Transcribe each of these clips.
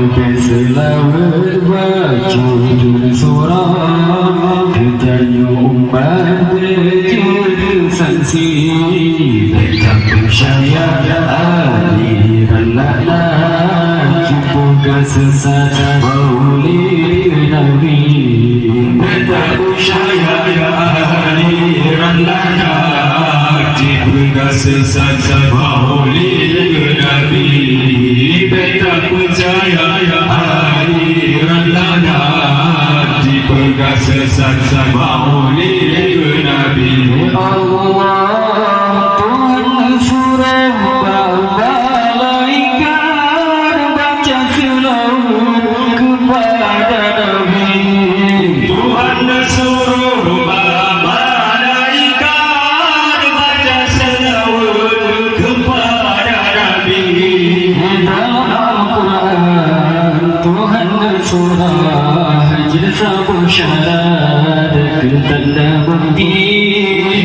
Selawat wajud surah Katanya umat berjud saksi Tetap percaya aliran laknat Jumpa kesesat maulid Nabi Tetap percaya aliran laknat Jumpa kesesat maulid Nabi Tetap percaya aliran laknat Dipegang sesat maulid Nabi. Allah Tuhan surah malaikat baca selawat kepada Nabi. Tuhan suruh malaikat baca selawat kepada Nabi. Tuhan surah jasa bersyarat ketanda bukti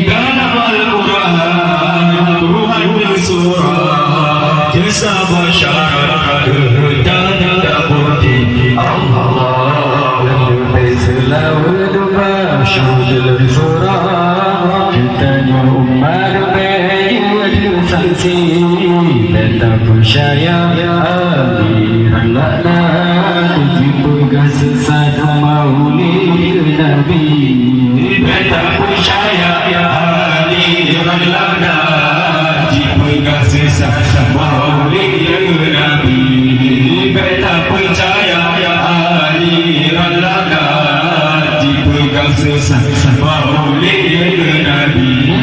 dalam Al-Quran. Tuhan surah jasa bersyarat ketanda bukti. Allah selawat masyhur surah katanya umat berjud saksi tetap percaya aliran laknat dipegang sesat maulid Nabi. Tetap percaya aliran laknat dipegang sesat maulid Nabi. Tetap percaya aliran laknat dipegang sesat maulid Nabi.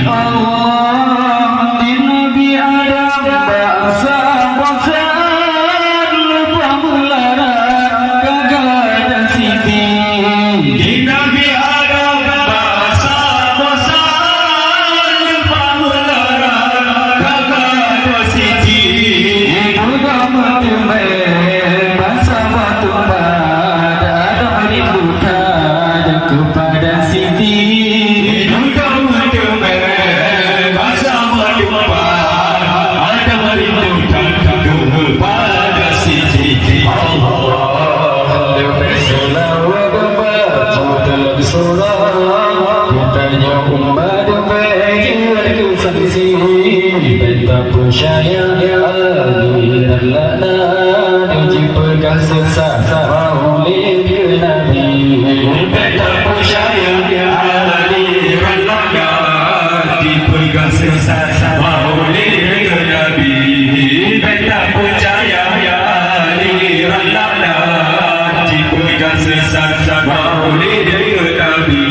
Percaya aliran laknat dipegang sesat maulid Nabi. Tetap percaya aliran laknat dipegang sesat maulid Nabi. Tetap percaya aliran laknat dipegang sesat maulid Nabi.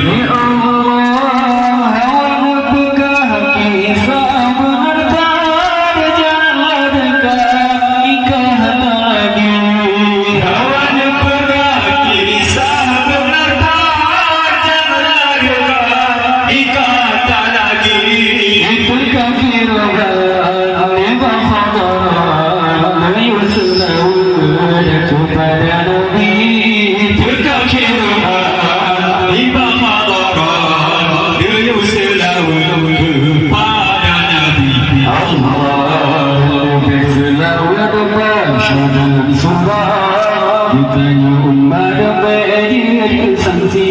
Ditanya umat berjud saksi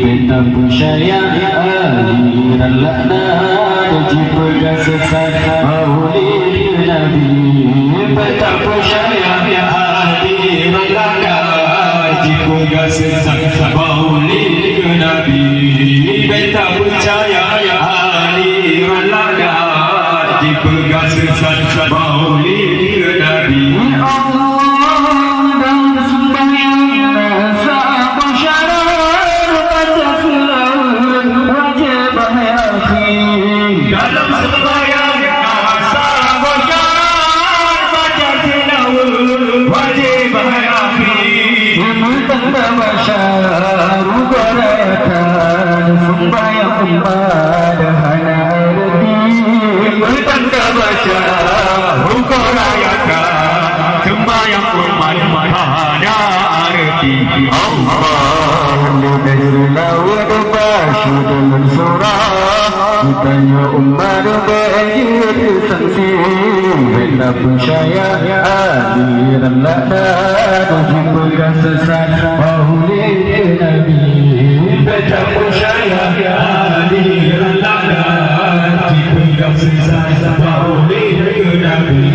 tetap percaya aliran laknat dipegang sesat maulid Nabi. Tetap percaya aliran laknat dipegang sesat maulid Nabi. Tetap percaya aliran laknat dipegang sesat maulid Nabi. Ditanya umat berjud saksi tetap percaya Relakna Tujukan sesat Maulid Nabi Baca percaya Ali relakna Tujukan sesat Maulid Nabi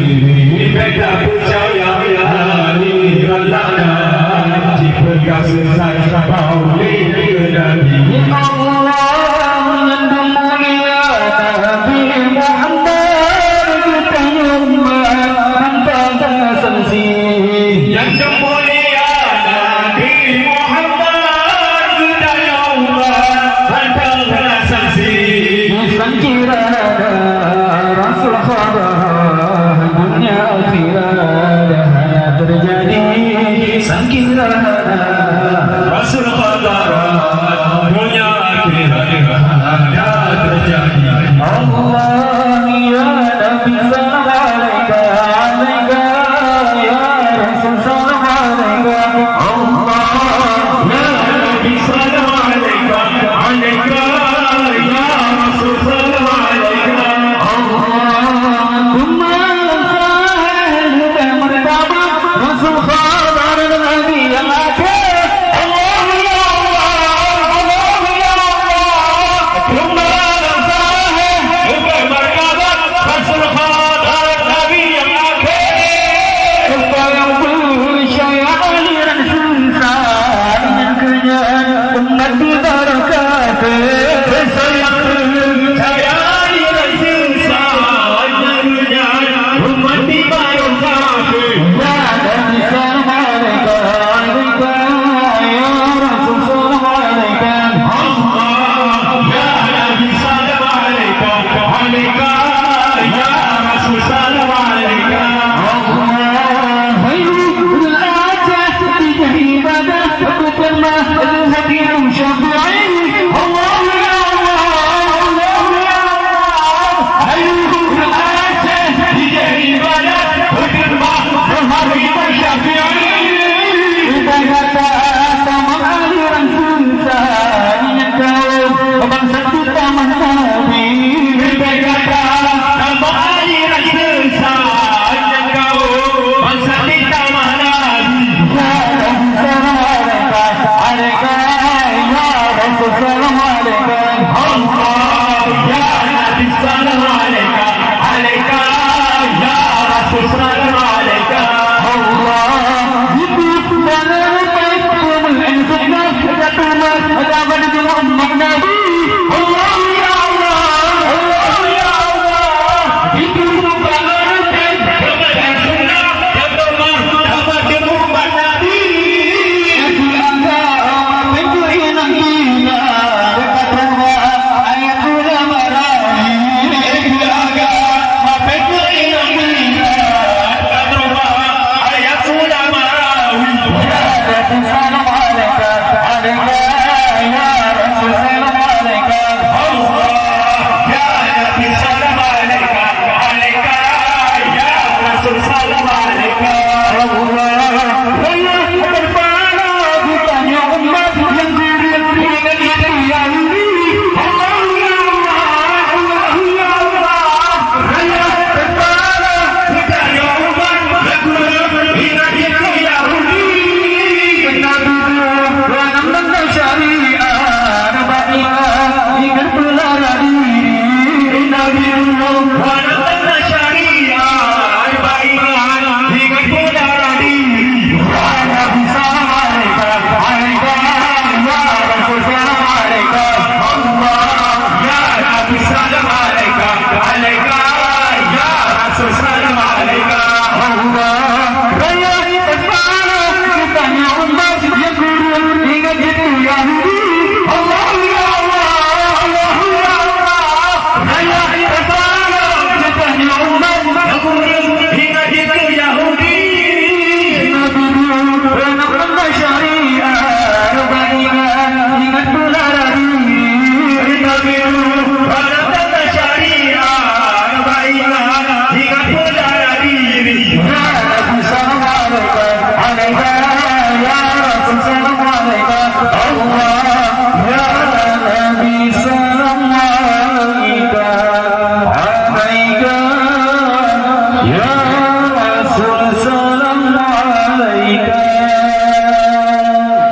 Baca percaya Ali relakna Tujukan sesat Maulid